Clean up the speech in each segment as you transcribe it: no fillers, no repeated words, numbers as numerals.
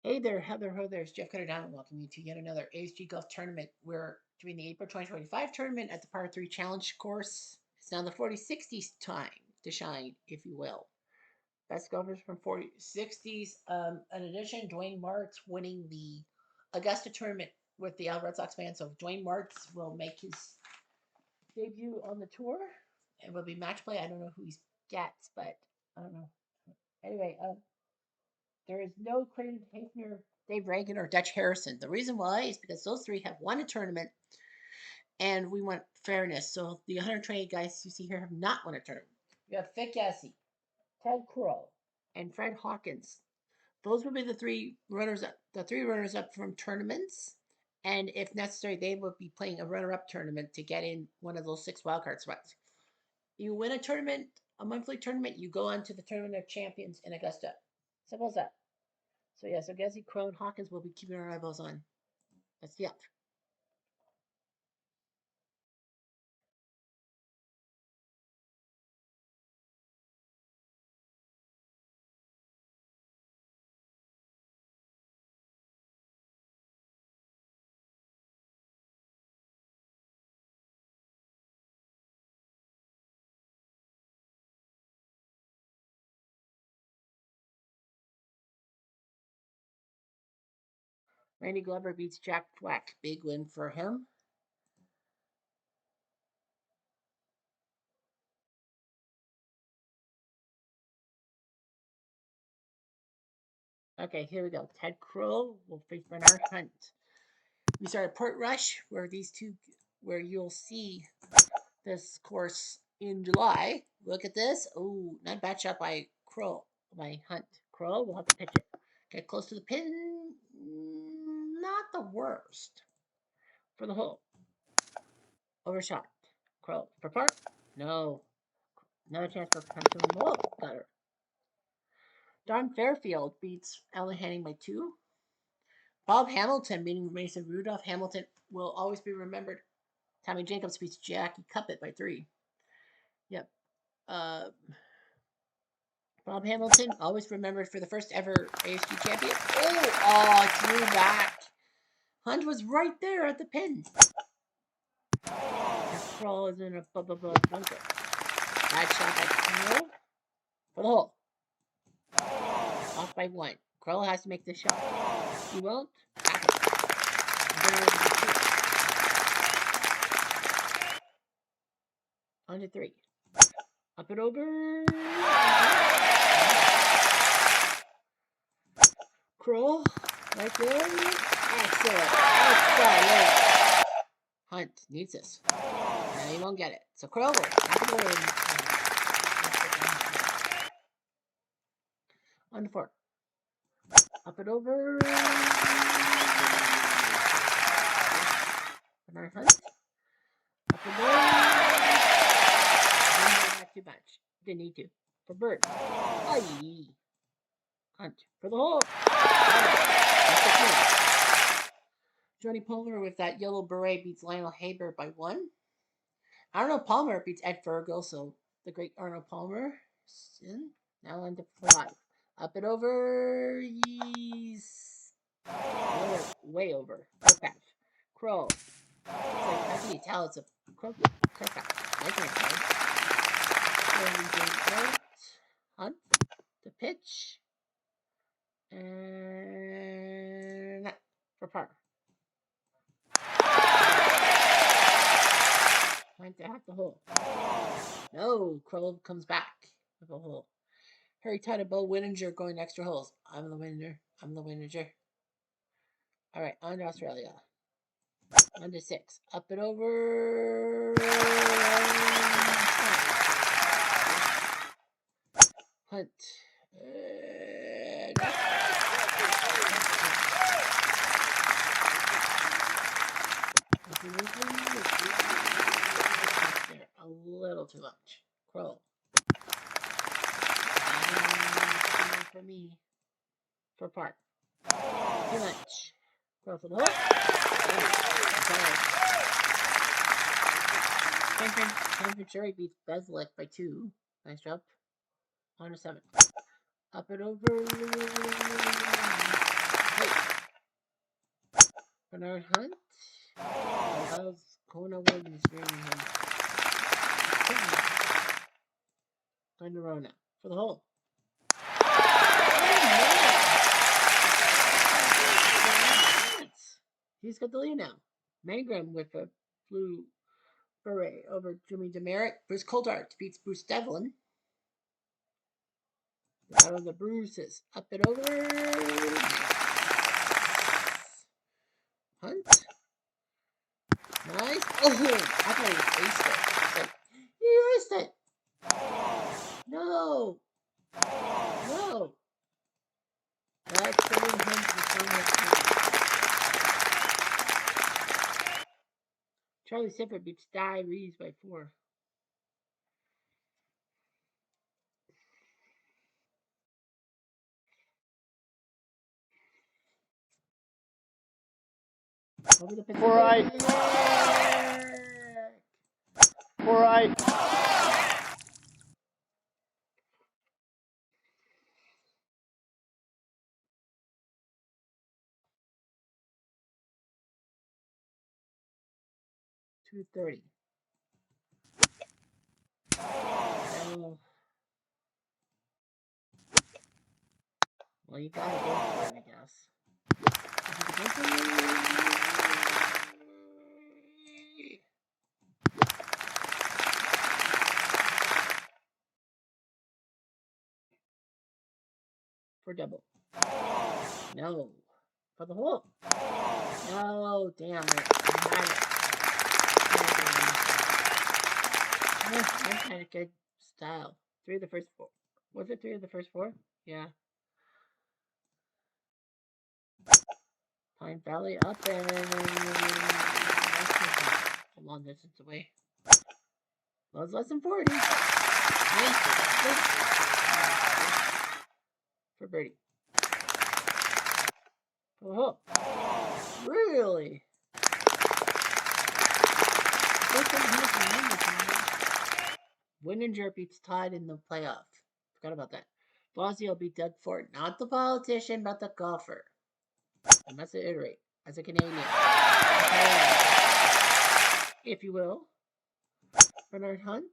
Hey there, Heather Ho, there's Jeff Cutter down and welcome you to yet another ASG Golf Tournament. We're doing the April 2025 tournament at the Par 3 Challenge course. It's now the 4060s time to shine, if you will. Best golfers from 4060s. In addition, Dwayne Martz winning the Augusta tournament with the Red Sox fan. So Dwayne Martz will make his debut on the tour and will be match play. I don't know who he gets, but I don't know. Anyway, there is no Clayton Hafner, Dave Reagan, or Dutch Harrison. The reason why is because those three have won a tournament and we want fairness. So the 128 guys you see here have not won a tournament. You have Vic Yassi, Ted Crow, and Fred Hawkins. Those would be the three runners up from tournaments. And if necessary, they would be playing a runner-up tournament to get in one of those 6 wildcard spots. You win a tournament, a monthly tournament, you go on to the Tournament of Champions in Augusta. Simple as that. So yeah, so Gessie, Crow, and Hawkins will be keeping our eyeballs on. That's the up. Randy Glover beats Jack Flack. Big win for him. Okay, here we go. Ted Crow will face Bernard Hunt. We start at Portrush, where you'll see this course in July. Look at this. Oh, not bad shot by Hunt. Crow will have to pitch it. Get close to the pin. Not the worst for the hole. Overshot. Crow. For par? No. Another chance for Hunt to the hole. Got her. Don Fairfield beats Ellen Henning by 2. Bob Hamilton beating Mason Rudolph. Hamilton will always be remembered. Tommy Jacobs beats Jackie Cuppet by 3. Yep. Uh, Bob Hamilton, always remembered for the first ever ASG champion. Oh, threw back. Hunt was right there at the pin. The Kroll is in a bunker. Bad shot by Kroll for the hole. Off by 1. Kroll has to make the shot. He won't. On to 3. Up and over. Kroll, right there. Excellent. Hunt needs this. And he won't get it. So Kroll will have to go in. On to 4. Up and over. Bernard Hunt. Up and over. Not too much. Didn't need to. For Bird. Aye. Hunt for the hole. Johnny Palmer with that yellow beret beats Lionel Haber by 1. Arnold Palmer beats Ed Fergal, so the great Arnold Palmer. Now on to 5. Up and over. He's way over. Crow. Crow. It's like, how can you tell it's a crow patch? I can't tell. Hunt. The pitch. And for par. Trying to have the hole. No, Kroll comes back with a hole. Harry Todd and Bo Winninger going extra holes. I'm the winner. All right, on to Australia. On to 6. Up and over. Hunt. A little too much. Kroll. For me. For par. Too much. Kroll for the hook. Ken Cherry beats Beslick by 2. Nice job. On to 7. Up and over. Bernard Hunt. I love Kona Williams rearing him. Rona for the hole. Oh, he's got the lead now. Mangrum with a blue foray over Jimmy Demerick. Bruce Coulthard beats Bruce Devlin. Out of the bruises. Up and over. Hunt. Nice. Oh, I thought he aced it. Like, he aced it. No. No. That's putting him to the Charlie Sifford beats Di Reeves by 4. Over the Foray. Foray. $230. Well, you gotta go for it, I guess. For double. No. For the hole. No, damn it. I had a good style. 3 of the first 4. Was it 3 of the first 4? Yeah. Pine Valley up and a long distance away. Well, it's less than 40. For birdie. Oh, really? Winninger beats Todd in the playoff. Forgot about that. Blasio beat Doug Ford. Not the politician, but the golfer. I must iterate. As a Canadian. If you will. Bernard Hunt.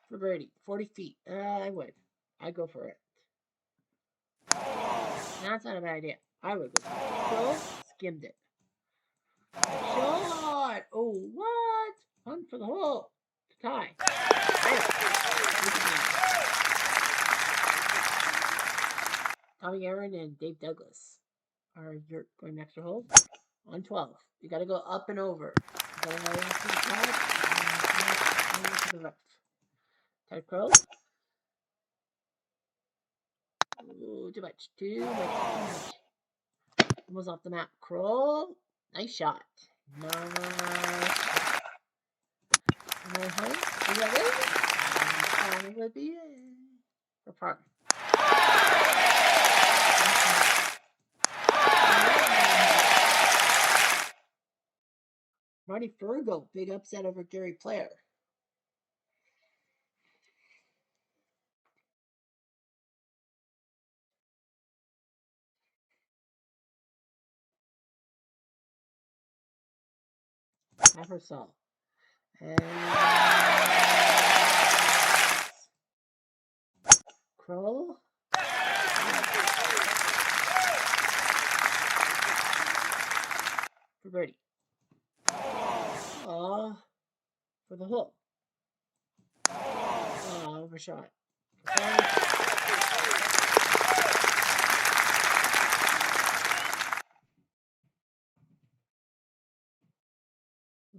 For birdie. 40 feet. I would. I'd go for it. That's not a bad idea. I would go for it. Pro skimmed it. Shot! Oh, what? Hunt for the hole. To tie. Tommy Aaron and Dave Douglas are going extra holes. On 12. You gotta go up and over. You gotta go to the top and to the left. Ted Crow. Ooh, too much. Almost off the map. Crow. Nice shot. Nice shot. Is that it? That would be it. For par. Marty Fergo, big upset over Gary Player. Eversol. And Kroll. For birdie. Aw. For the hole. Aw, overshot.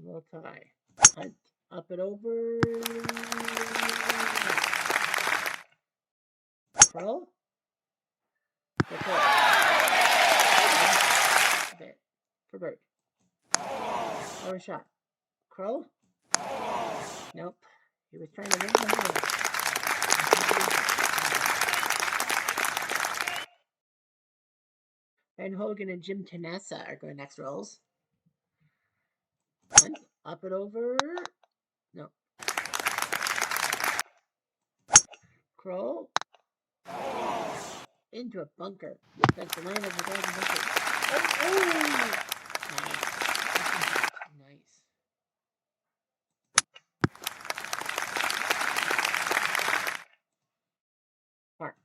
Little tie. Hunt. Up and over. Kroll. For bird. Overshot. Crow? Nope. He was trying to win the hole. Ben Hogan and Jim Tanessa are going next rolls. Hunt. Up and over. No. Crow. into a bunker. That's the land of the golden bunker. Oh! Nice. Park.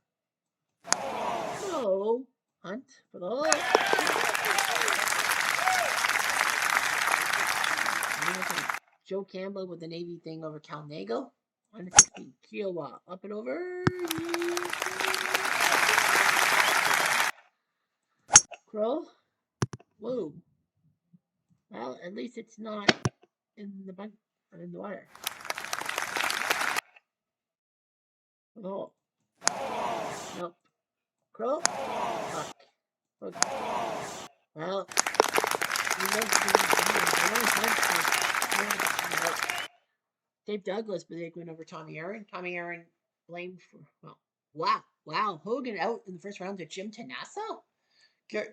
No. Hunt for the hole. Joe Campbell with the Navy thing over Calnego. 160. Kiowa. Up and over. Crow. Whoa. Well, at least it's not in the bunk or in the water. Oh. Nope. Crow. Fuck. Well, Dave Douglas big win over Tommy Aaron. Tommy Aaron blamed for wow. Hogan out in the first round to Jim Tenassa.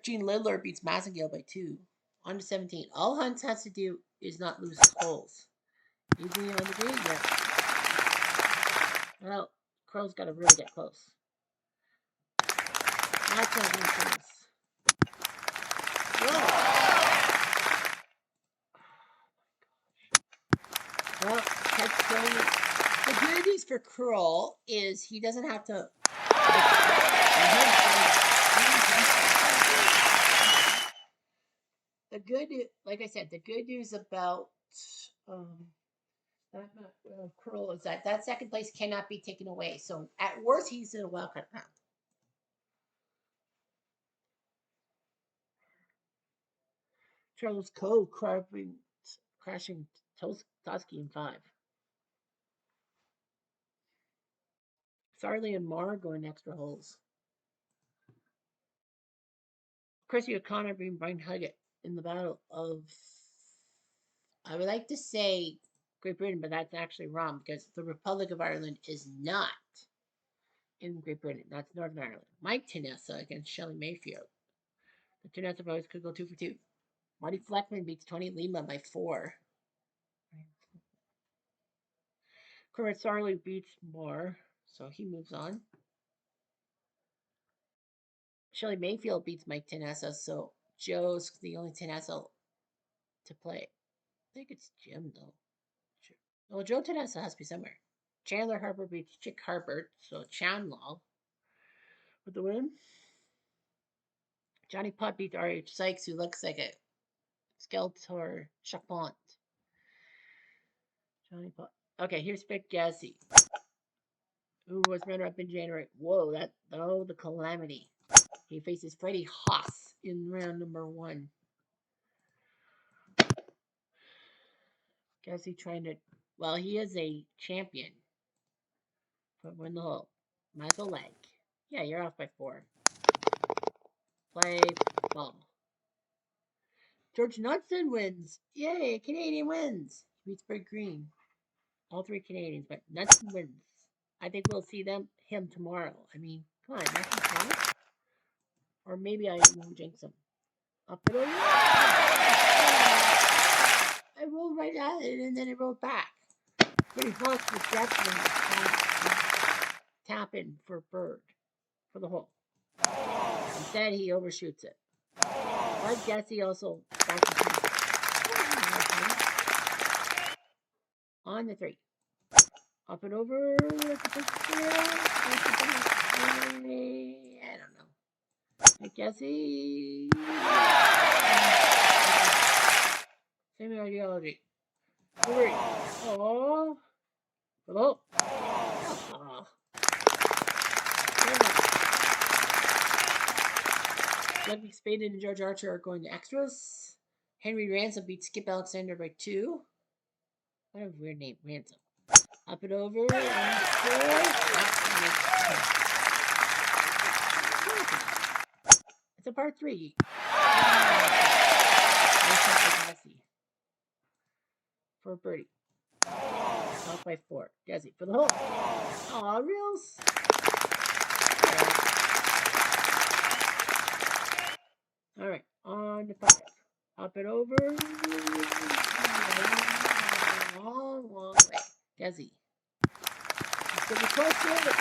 Gene Lidler beats Massengale by 2. On to 17. All Hunt has to do is not lose holes. Easy on the green, yeah. Well, Crow's got to really get close. That's not going to close. Whoa. Well, the good news for Kroll is he doesn't have to. The good, like I said, the good news about Kroll is that second place cannot be taken away. So at worst, he's in a wildcard round. Charles Coe crashing Toski in 5. Sarley and Marr going extra holes. Chrissy O'Connor being Brian Huggett in the battle of, I would like to say Great Britain, but that's actually wrong because the Republic of Ireland is not in Great Britain. That's Northern Ireland. Mike Tenessa against Shelley Mayfield. The Tenessa boys could go 2 for 2. Marty Fleckman beats Tony Lima by 4. Kermit Sarley beats Moore, so he moves on. Shelley Mayfield beats Mike Tenessa, so Joe's the only Tenessa to play. I think it's Jim, though. Well, Joe Tenessa has to be somewhere. Chandler Harper beats Chick Harbert, so Chandler with the win. Johnny Putt beats R.H. Sykes, who looks like a Skeletor Chapont. Johnny Putt. Okay, here's Vic Gassi, who was runner-up in January. Whoa, the calamity. He faces Freddie Haas in round number 1. Gassi trying to, well, he is a champion. But win the hole. Michael Leg. Yeah, you're off by 4. Play ball. George Knudsen wins. Yay, Canadian wins. He beats Brig Green. All 3 Canadians, but Knudsen wins. I think we'll see him tomorrow. I mean, come on, nothing tomorrow. Or maybe I won't jinx him. Up and over. I rolled right at it and then it rolled back. Pretty close was definitely tapping for Bird for the hole. Instead, he overshoots it. But Gassi also on the 3. Up and over. I don't know. Gassi. Same ideology. 3. Oh. Hello. Oh. Ludwig Spaden and George Archer are going to extras. Henry Ransom beats Skip Alexander by 2. What a weird name, Ransom. Up and over. And 4. It's a par 3. For birdie. Off by 4. Desi for the hole. Aw, reels. All right, on to 5. Up and over. Long way. Desi. It's going to be close to it.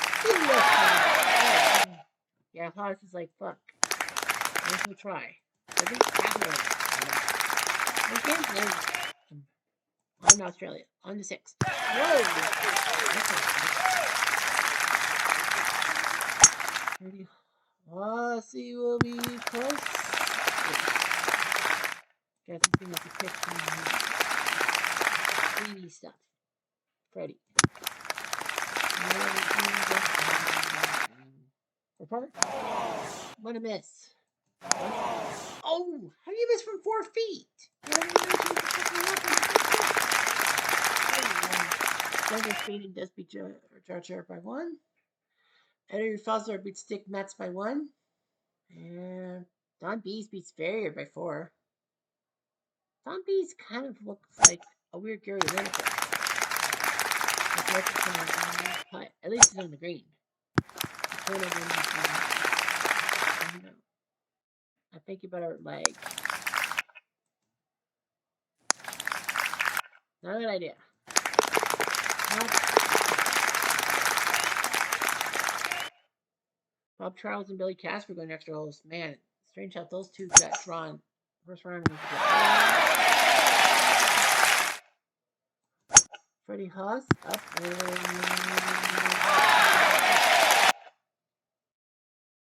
Yeah, Haas is like, fuck. Let's go try. I think capitalize. Again, on Australia. On the 6. Whoa! Pretty. Aussie will be close. Got something like a pick from the 80 stuff. Freddie. Report. What a miss. Oh, how do you miss from 4 feet? Douglas Feeney does beat Jar Jar by 1. Eddie Fosler beats Dick Metz by 1. And Don Bees beats Farrier by 4. Don Bees kind of looks like a weird Gary Lineker. At least he's on the green. I don't know. I think you better lag. Not a good idea. Bob Charles and Billy Casper going extra holes. Man, strange how those two got drawn first round. Freddie Haas up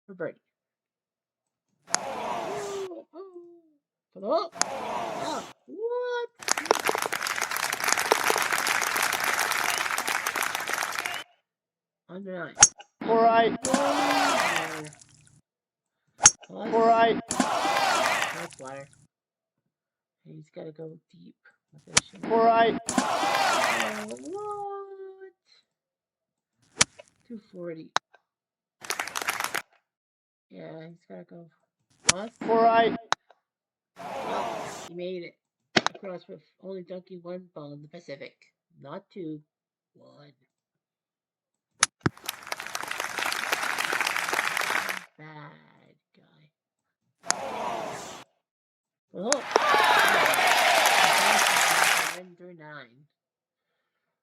for birdie. For the hole. Oh, what? Under 9. Foray. Foray. That's water. He's got to go deep with this shit. Foray. What? 240. Yeah, he's got to go. What? Foray. Well, he made it across with only dunking 1 ball in the Pacific. Not 2. 1. Bad guy. Oh. 1-9.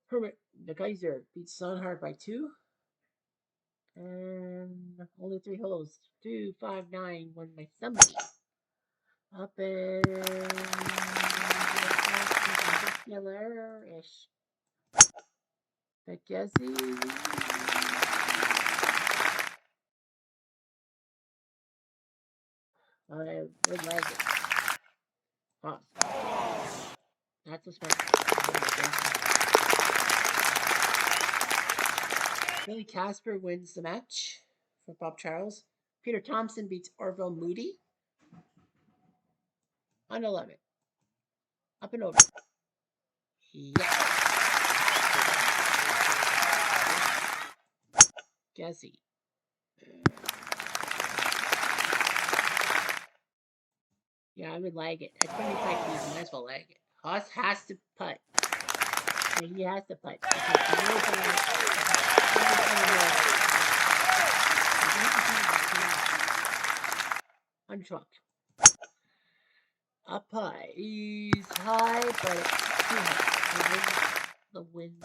Hermit the Kaiser beats Sonhart by 2. And only 3 holes. 2, 5, 9 won by somebody. Up in ish. But Jesse. I would like it. Awesome. That's a smart. Billy Casper wins the match for Bob Charles. Peter Thompson beats Orville Moody on 11. Up and over. Yeah. Jesse. Yeah, I would like it. At 25 feet, you might as well like it. Haas has to putt. Yeah, he has to putt. On truck. Up high. He's high, but it's too high. The wind.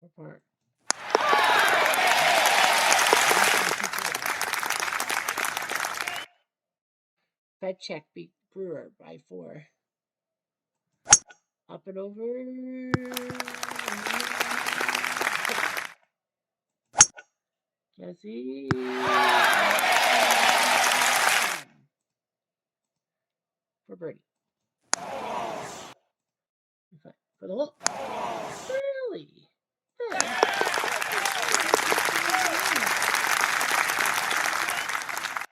Apart. Fed check beat Brewer by 4. Up and over. Jesse. For birdie. For the hole. Really?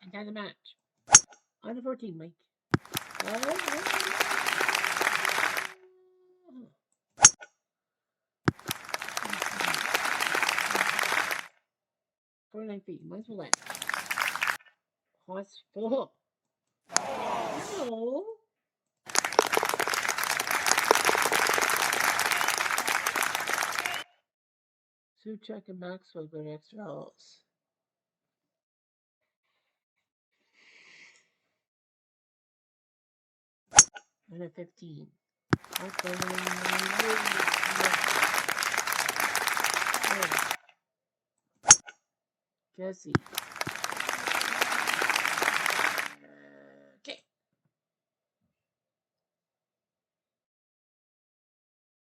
And tie the match. On the 14, Mike. 49 feet. Might as well land. Horse for the hole. No. Suchek and Maxwell go to extra holes. And a 15. Jesse. Okay.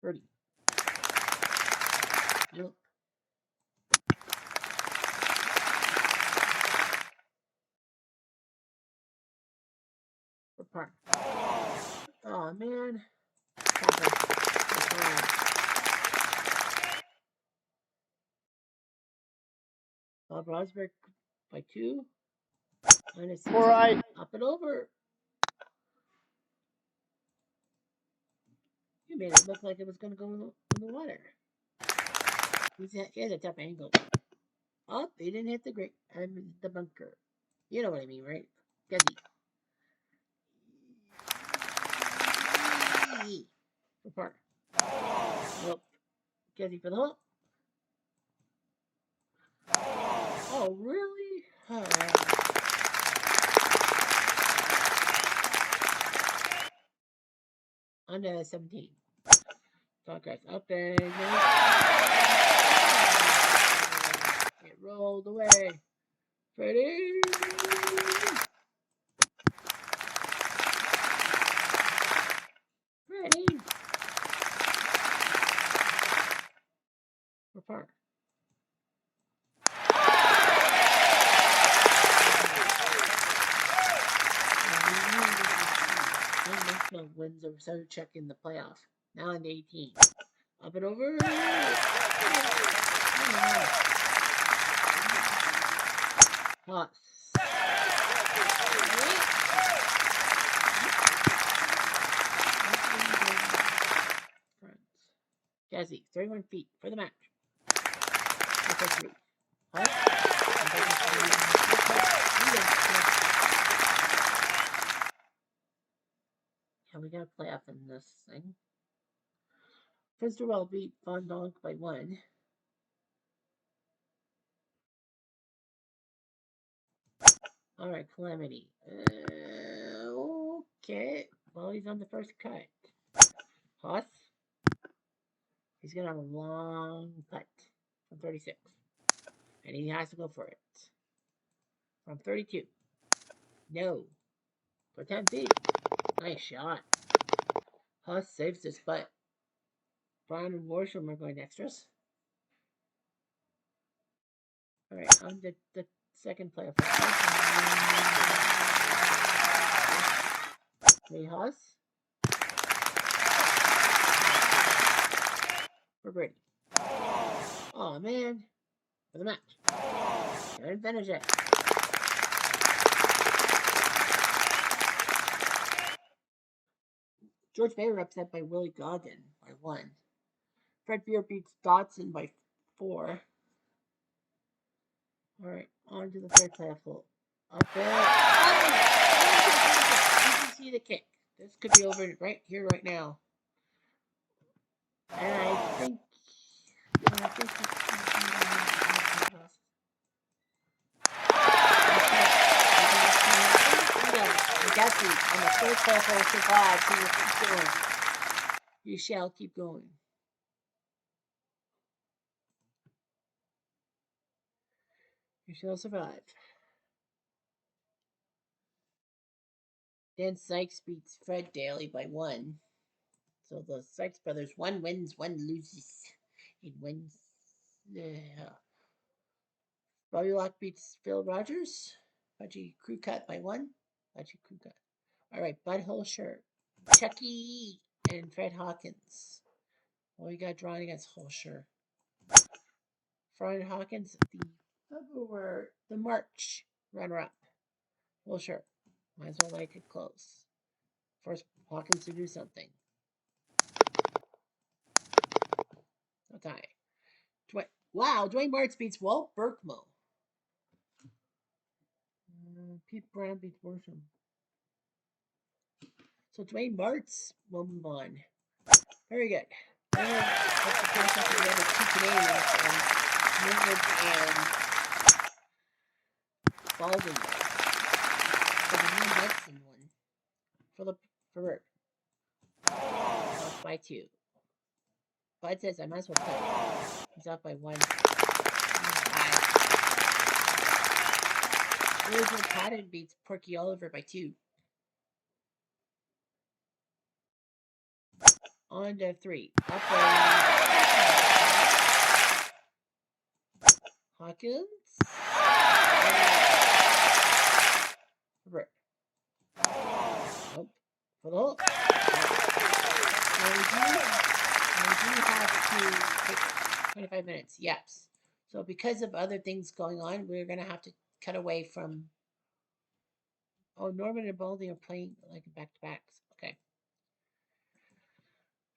Birdie. Nope. For par. Oh man. Bob Rosberg by 2. Minus 6. Foray. Up and over. You made it look like it was going to go in the water. He has a tough angle. Oh, he didn't hit the grate. The bunker. You know what I mean, right? Guzzy. For par. Nope. Guzzy for the hole. Oh, really? On to 17. Talkers up and it rolled away. Freddie! Freddie! For par. Maxwell wins over Suchek in the playoff. Now in 18. Up and over. Hot. Jazzy, 31 feet for the match. Yeah, we got a playoff in this thing. Finsterwell beat Von Donk by 1. All right, Calamity. Okay. Well, he's on the first cut. Hoss. He's going to have a long putt from 36. And he has to go for it. From 32. No. For 10 feet. Nice shot. Hoss saves this putt. Brian and Worsham are going extras. All right, on the second playoff. Ray Hoss. For Brady. Oh man. For the match. Couldn't finish it. George Bayer upset by Willie Goggin by 1. Fred Beer beats Dotson by 4. All right, on to the third playoff hole. Up there. You can see the kick. This could be over right here, right now. And I think Jesse on the third playoff hole survives. He will keep going. You shall keep going. You shall survive. Dan Sykes beats Fred Daly by 1. So the Sykes brothers, one wins, one loses. It wins. Bobby Locke beats Phil Rogers. Budgie Crew Cut by 1. Budgie Crew Cut. All right, Bud Holscher, Chucky, and Fred Hawkins. Well, we got drawn against Holscher. Fred Hawkins, the March runner-up. Holscher, might as well make it close. Force Hawkins to do something. Okay. Wow, Dwayne Martz beats Walt Berkmo. Pete Brown beats Worsham. So Dwayne Martz will move on. Very good. That's the concept of the other 2 Canadians. and Baldwin. For the new Hudson one. For off by 2. Bud says I might as well play. He's up by 1. 5. Louisville Patton beats Porky Oliver by 2. On to 3. Up by Hawkins. Rip. Nope. For the hole. We do have to take 25 minutes. Yes. So because of other things going on, we're going to have to cut away from... Oh, Norman and Baldy are playing like back-to-backs. Okay.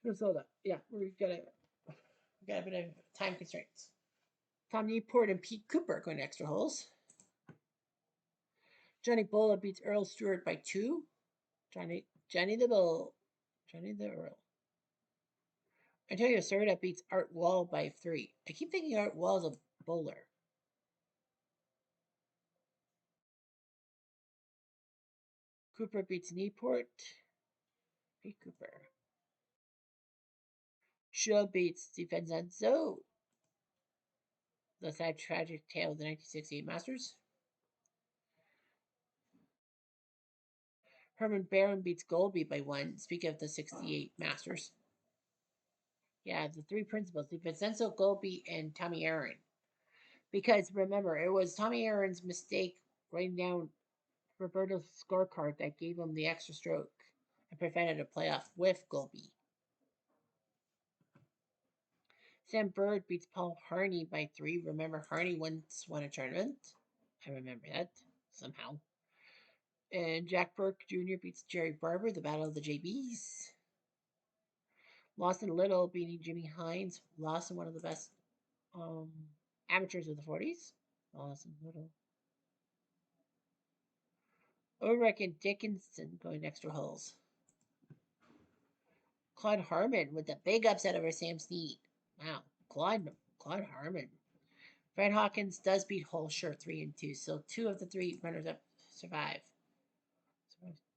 Minnesota. Yeah, we've got a bit of time constraints. Tom Newport and Pete Cooper going extra holes. Johnny Bola beats Earl Stewart by 2. Johnny the Bull. Johnny the Earl. Antonio Serta beats Art Wall by 3. I keep thinking Art Wall's a bowler. Cooper beats Newport. Pete Cooper. Shaw beats DiVincenzo. The sad tragic tale of the 1968 Masters. Herman Barron beats Golby by 1. Speaking of the 68 Masters. Yeah, the 3 principals, DiVincenzo, Golby, and Tommy Aaron. Because remember, it was Tommy Aaron's mistake writing down Roberto's scorecard that gave him the extra stroke and prevented a playoff with Golby. Sam Bird beats Paul Harney by 3. Remember, Harney once won a tournament. I remember that somehow. And Jack Burke Jr. beats Jerry Barber, the Battle of the JBs. Lawson Little beating Jimmy Hines. Lawson, one of the best amateurs of the 40s. Lawson Little. Ulrich and Dickinson going extra holes. Claude Harmon with the big upset over Sam Snead. Wow, Claude Harmon. Fred Hawkins does beat Holscher 3 and 2, so 2 of the 3 runners up survive.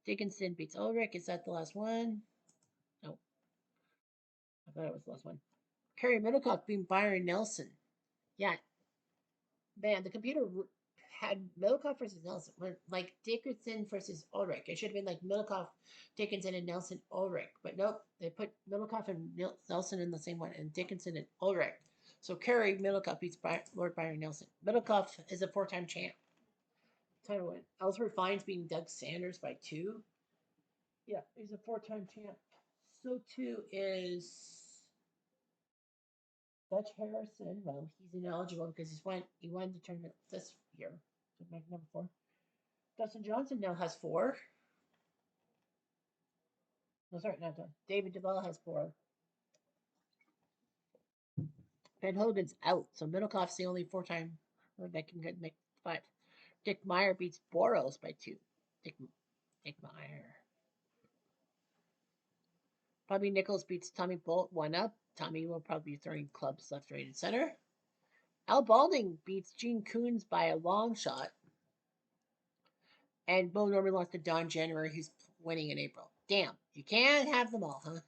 Dickinson beats Ulrich. Is that the last one? No. I thought it was the last one. Kerry Middlecock beating Byron Nelson. Yeah. Man, the computer had Middlecoff versus Nelson. Like Dickinson versus Ulrich. It should have been like Middlecoff, Dickinson, and Nelson Ulrich. But nope, they put Middlecoff and Nelson in the same one, and Dickinson and Ulrich. So Kerry Middlecoff beats Lord Byron Nelson. Middlecoff is a 4-time champ. Title win. Ellsworth Fines beating Doug Sanders by 2. Yeah, he's a 4-time champ. So too is Dutch Harrison. Well, he's ineligible because he won the tournament this year. So make number 4. Dustin Johnson now has 4. No, sorry, not done. David Duvall has 4. Ben Hogan's out, so Middlecoff's the only 4-time that can make 5. Dick Meyer beats Boros by 2. Dick Meyer. Bobby Nichols beats Tommy Bolt 1 up. Tommy will probably be throwing clubs left, right, and center. Al Balding beats Gene Coons by a long shot. And Bo Norman lost to Don January, who's winning in April. Damn, you can't have them all, huh?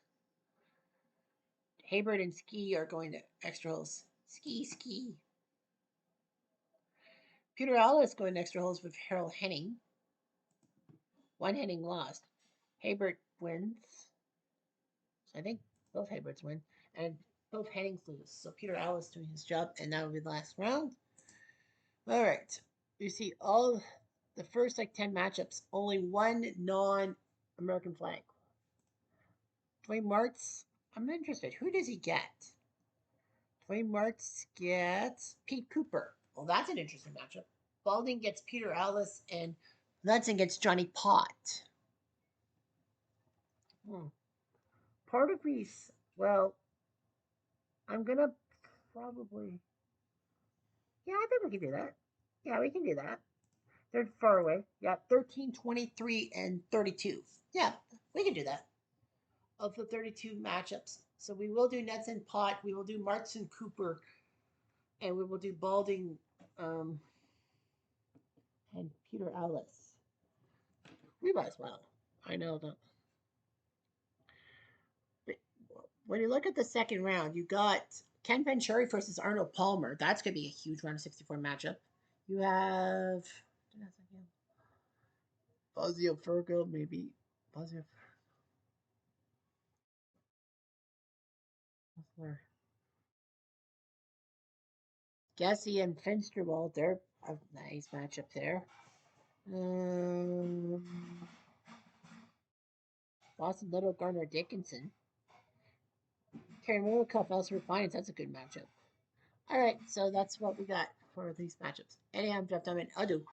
Haybird and Ski are going to extra holes. Ski. Peter Ellis going to extra holes with Harold Henning. 1 Henning lost. Haybird wins. So I think both Haybards win. And both Hennings lose. So Peter Ellis doing his job, and that will be the last round. All right. You see all the first 10 matchups, only 1 non-American flag. Dwayne Martz, I'm interested. Who does he get? Dwayne Martz gets Pete Cooper. Well, that's an interesting matchup. Balding gets Peter Ellis, and Knudsen gets Johnny Pott. Part of me's, well, I'm going to probably... Yeah, I think we can do that. Yeah, we can do that. They're far away. Yeah, 13, 23, and 32. Yeah, we can do that. Of the 32 matchups. So we will do Nets and Pot. We will do Martz and Cooper. And we will do Balding and Peter Ellis. We might as well. I know that. But when you look at the second round, you got Ken Venturi versus Arnold Palmer. That's going to be a huge round of 64 matchup. You have Fazio Virgo, maybe. Fazio. Gessie and Finsterwald, they're a nice matchup there. Boston Little, Garner Dickinson. Terry Middlecuff, Ellsworth Finance, that's a good matchup. All right, so that's what we got for these matchups. Anyhow, I'm Jeff Diamond. Adieu.